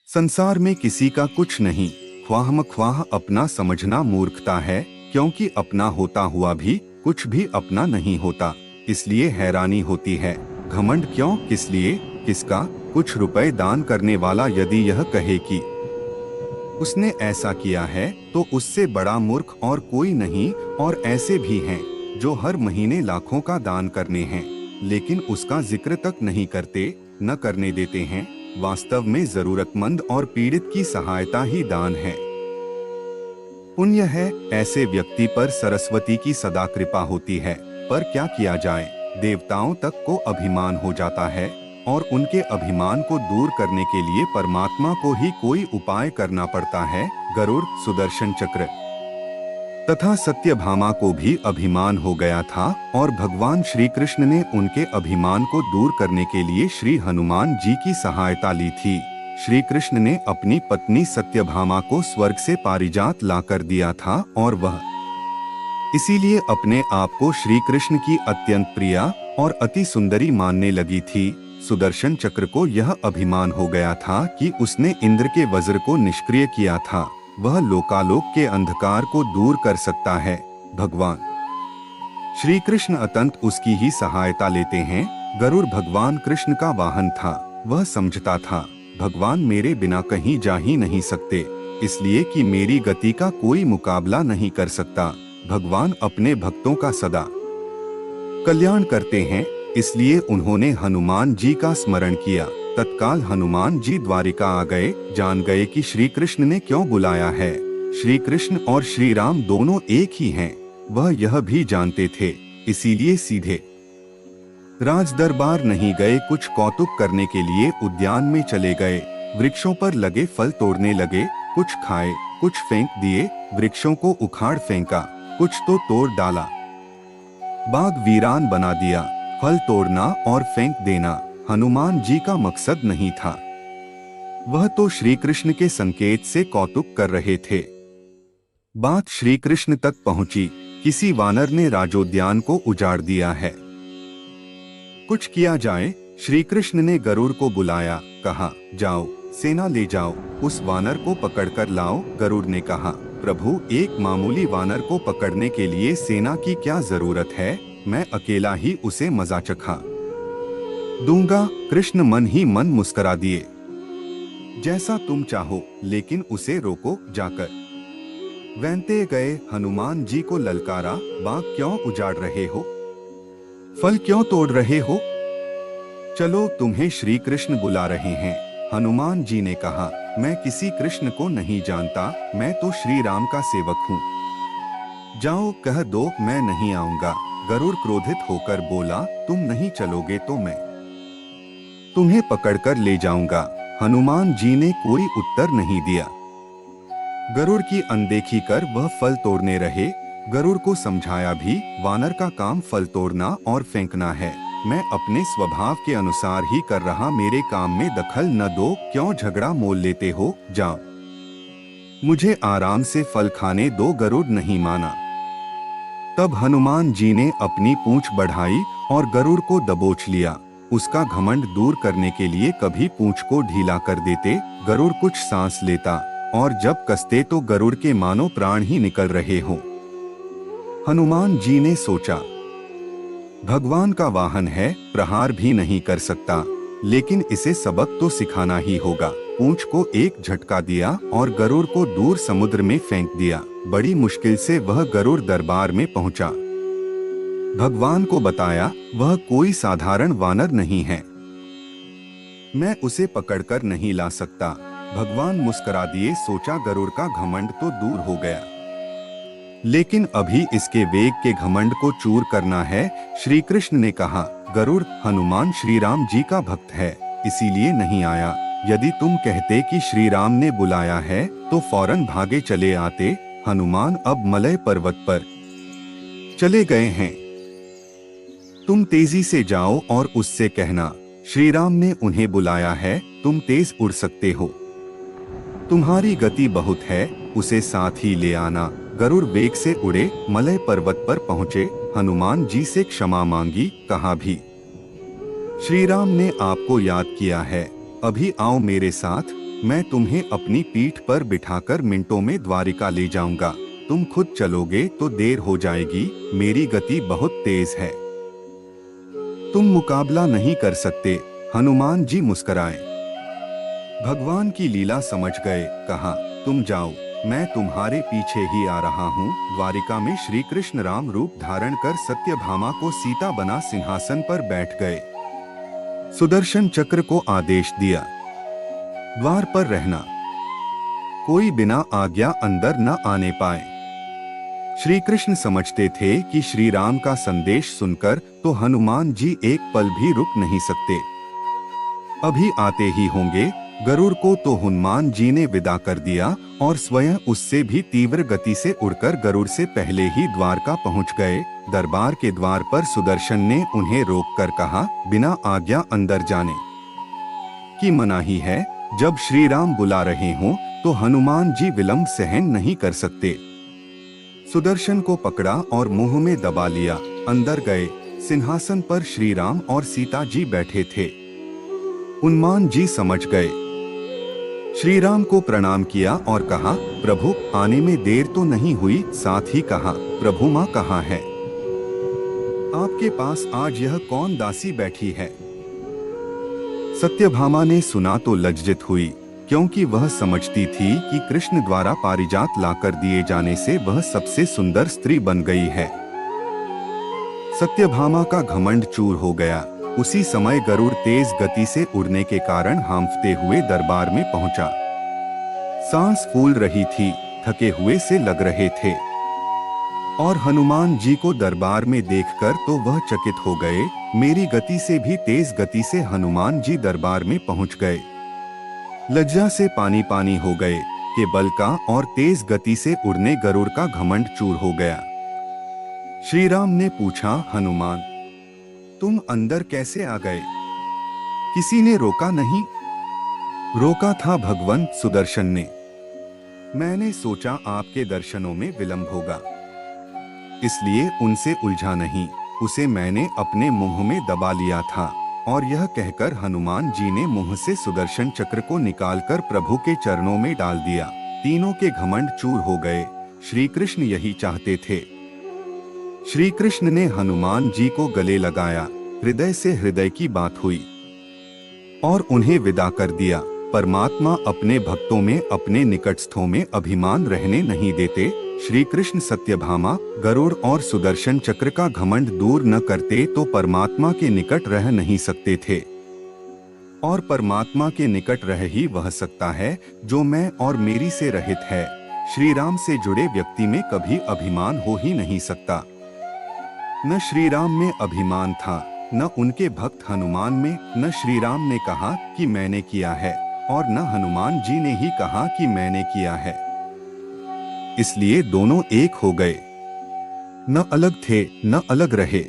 संसार में किसी का कुछ नहीं, ख्वाह अपना समझना मूर्खता है, क्योंकि अपना होता हुआ भी कुछ भी अपना नहीं होता। इसलिए हैरानी होती है, घमंड क्यों, किस लिए, किसका। कुछ रुपए दान करने वाला यदि यह कहे कि उसने ऐसा किया है तो उससे बड़ा मूर्ख और कोई नहीं। और ऐसे भी हैं जो हर महीने लाखों का दान करने हैं, लेकिन उसका जिक्र तक नहीं करते, न करने देते हैं। वास्तव में जरूरतमंद और पीड़ित की सहायता ही दान है, पुण्य है। ऐसे व्यक्ति पर सरस्वती की सदा कृपा होती है। पर क्या किया जाए, देवताओं तक को अभिमान हो जाता है, और उनके अभिमान को दूर करने के लिए परमात्मा को ही कोई उपाय करना पड़ता है। गरुड़, सुदर्शन चक्र तथा सत्यभामा को भी अभिमान हो गया था, और भगवान श्री कृष्ण ने उनके अभिमान को दूर करने के लिए श्री हनुमान जी की सहायता ली थी। श्री कृष्ण ने अपनी पत्नी सत्यभामा को स्वर्ग से पारिजात लाकर दिया था, और वह इसीलिए अपने आप को श्री कृष्ण की अत्यंत प्रिया और अति सुंदरी मानने लगी थी। सुदर्शन चक्र को यह अभिमान हो गया था कि उसने इंद्र के वज्र को निष्क्रिय किया था। वह लोकालोक के अंधकार को दूर कर सकता है। भगवान श्री कृष्ण अतंत उसकी ही सहायता लेते हैं। गरुड़ भगवान कृष्ण का वाहन था। वह समझता था, भगवान मेरे बिना कहीं जा ही नहीं सकते, इसलिए कि मेरी गति का कोई मुकाबला नहीं कर सकता। भगवान अपने भक्तों का सदा कल्याण करते हैं, इसलिए उन्होंने हनुमान जी का स्मरण किया। तत्काल हनुमान जी द्वारिका आ गए। जान गए कि श्री कृष्ण ने क्यों बुलाया है। श्री कृष्ण और श्री राम दोनों एक ही हैं, वह यह भी जानते थे, इसीलिए सीधे राज दरबार नहीं गए। कुछ कौतुक करने के लिए उद्यान में चले गए। वृक्षों पर लगे फल तोड़ने लगे। कुछ खाए, कुछ फेंक दिए। वृक्षों को उखाड़ फेंका, कुछ तो तोड़ डाला। बाग वीरान बना दिया। फल तोड़ना और फेंक देना हनुमान जी का मकसद नहीं था। वह तो श्री कृष्ण के संकेत से कौतुक कर रहे थे। बात श्री कृष्ण तक पहुंची। किसी वानर ने राजोद्यान को उजाड़ दिया है, कुछ किया जाए। श्री कृष्ण ने गरुड़ को बुलाया, कहा, जाओ सेना ले जाओ, उस वानर को पकड़कर लाओ। गरुड़ ने कहा, प्रभु, एक मामूली वानर को पकड़ने के लिए सेना की क्या जरूरत है, मैं अकेला ही उसे मजा चखा दूंगा। कृष्ण मन ही मन मुस्करा दिए, जैसा तुम चाहो, लेकिन उसे रोको जाकर। वैंते गए, हनुमान जी को ललकारा, बाग क्यों उजाड़ रहे हो, फल क्यों तोड़ रहे हो, चलो तुम्हें श्री कृष्ण बुला रहे हैं। हनुमान जी ने कहा, मैं किसी कृष्ण को नहीं जानता, मैं तो श्री राम का सेवक हूँ। जाओ कह दो मैं नहीं आऊंगा। गरुड़ क्रोधित होकर बोला, तुम नहीं चलोगे तो मैं तुम्हें पकड़कर ले जाऊंगा। हनुमान जी ने कोई उत्तर नहीं दिया। गरुड़ की अनदेखी कर वह फल तोड़ने रहे। गरुड़ को समझाया भी, वानर का काम फल तोड़ना और फेंकना है, मैं अपने स्वभाव के अनुसार ही कर रहा, मेरे काम में दखल न दो। क्यों झगड़ा मोल लेते हो, जाओ मुझे आराम से फल खाने दो। गरुड़ नहीं माना। तब हनुमान जी ने अपनी पूंछ बढ़ाई और गरुड़ को दबोच लिया। उसका घमंड दूर करने के लिए कभी पूंछ को ढीला कर देते। गरुड़ कुछ सांस लेता, और जब कसते तो गरुड़ के मानो प्राण ही निकल रहे हो। हनुमान जी ने सोचा, भगवान का वाहन है, प्रहार भी नहीं कर सकता, लेकिन इसे सबक तो सिखाना ही होगा। पूंछ को एक झटका दिया और गरुड़ को दूर समुद्र में फेंक दिया। बड़ी मुश्किल से वह गरुड़ दरबार में पहुंचा। भगवान को बताया, वह कोई साधारण वानर नहीं है, मैं उसे पकड़कर नहीं ला सकता। भगवान मुस्कुरा दिए। सोचा, गरुड़ का घमंड तो दूर हो गया, लेकिन अभी इसके वेग के घमंड को चूर करना है। श्री कृष्ण ने कहा, गरुड़, हनुमान श्री राम जी का भक्त है, इसीलिए नहीं आया। यदि तुम कहते कि श्री राम ने बुलाया है तो फौरन भागे चले आते। हनुमान अब मलय पर्वत पर चले गए हैं, तुम तेजी से जाओ और उससे कहना, श्री राम ने उन्हें बुलाया है, तुम तेज उड़ सकते हो, तुम्हारी गति बहुत है, उसे साथ ही ले आना। गरुड़ वेग से उड़े, मलय पर्वत पर पहुँचे। हनुमान जी से क्षमा मांगी, कहा भी, श्री राम ने आपको याद किया है, अभी आओ मेरे साथ। मैं तुम्हें अपनी पीठ पर बिठाकर मिनटों में द्वारिका ले जाऊंगा। तुम खुद चलोगे तो देर हो जाएगी, मेरी गति बहुत तेज है। तुम मुकाबला नहीं कर सकते। हनुमान जी मुस्कुराए। भगवान की लीला समझ गए। कहा, तुम जाओ, मैं तुम्हारे पीछे ही आ रहा हूँ। द्वारिका में श्री कृष्ण राम रूप धारण कर सत्यभामा को सीता बना सिंहासन पर बैठ गए। सुदर्शन चक्र को आदेश दिया, द्वार पर रहना, कोई बिना आज्ञा अंदर न आने पाए। श्री कृष्ण समझते थे कि श्री राम का संदेश सुनकर तो हनुमान जी एक पल भी रुक नहीं सकते, अभी आते ही होंगे। गरुड़ को तो हनुमान जी ने विदा कर दिया और स्वयं उससे भी तीव्र गति से उड़कर गरुड़ से पहले ही द्वारका पहुंच गए। दरबार के द्वार पर सुदर्शन ने उन्हें रोककर कहा, बिना आज्ञा अंदर जाने की मनाही है। जब श्री राम बुला रहे हों तो हनुमान जी विलंब सहन नहीं कर सकते। सुदर्शन को पकड़ा और मुंह में दबा लिया। अंदर गए। सिंहासन पर श्री राम और सीता जी बैठे थे। हनुमान जी समझ गए। श्री राम को प्रणाम किया और कहा, प्रभु आने में देर तो नहीं हुई। साथ ही कहा, प्रभु माँ कहाँ है? आपके पास आज यह कौन दासी बैठी है? सत्यभामा ने सुना तो लज्जित हुई, क्योंकि वह समझती थी कि कृष्ण द्वारा पारिजात लाकर दिए जाने से वह सबसे सुंदर स्त्री बन गई है। सत्यभामा का घमंड चूर हो गया। उसी समय गरुड़ तेज गति से उड़ने के कारण हांफते हुए दरबार में पहुंचा। सांस फूल रही थी, थके हुए से लग रहे थे। और हनुमान जी को दरबार में देखकर तो वह चकित हो गए। मेरी गति से भी तेज गति से हनुमान जी दरबार में पहुंच गए। लज्जा से पानी पानी हो गए कि बल का और तेज गति से उड़ने गरुड़ का घमंड चूर हो गया। श्री राम ने पूछा, हनुमान तुम अंदर कैसे आ गए? किसी ने रोका नहीं? रोका था भगवान सुदर्शन ने। मैंने सोचा आपके दर्शनों में विलंब होगा, इसलिए उनसे उलझा नहीं। उसे मैंने अपने मुंह में दबा लिया था। और यह कहकर हनुमान जी ने मुंह से सुदर्शन चक्र को निकालकर प्रभु के चरणों में डाल दिया। तीनों के घमंड चूर हो गए। श्री कृष्ण यही चाहते थे। श्री कृष्ण ने हनुमान जी को गले लगाया। हृदय से हृदय की बात हुई और उन्हें विदा कर दिया। परमात्मा अपने भक्तों में, अपने निकटस्थों में अभिमान रहने नहीं देते। श्री कृष्ण सत्यभामा, गरुड़ और सुदर्शन चक्र का घमंड दूर न करते तो परमात्मा के निकट रह नहीं सकते थे। और परमात्मा के निकट रह ही वह सकता है जो मैं और मेरी से रहित है। श्री राम से जुड़े व्यक्ति में कभी अभिमान हो ही नहीं सकता। न श्री राम में अभिमान था, न उनके भक्त हनुमान में। न श्री राम ने कहा कि मैंने किया है और न हनुमान जी ने ही कहा कि मैंने किया है। इसलिए दोनों एक हो गए, न अलग थे न अलग रहे।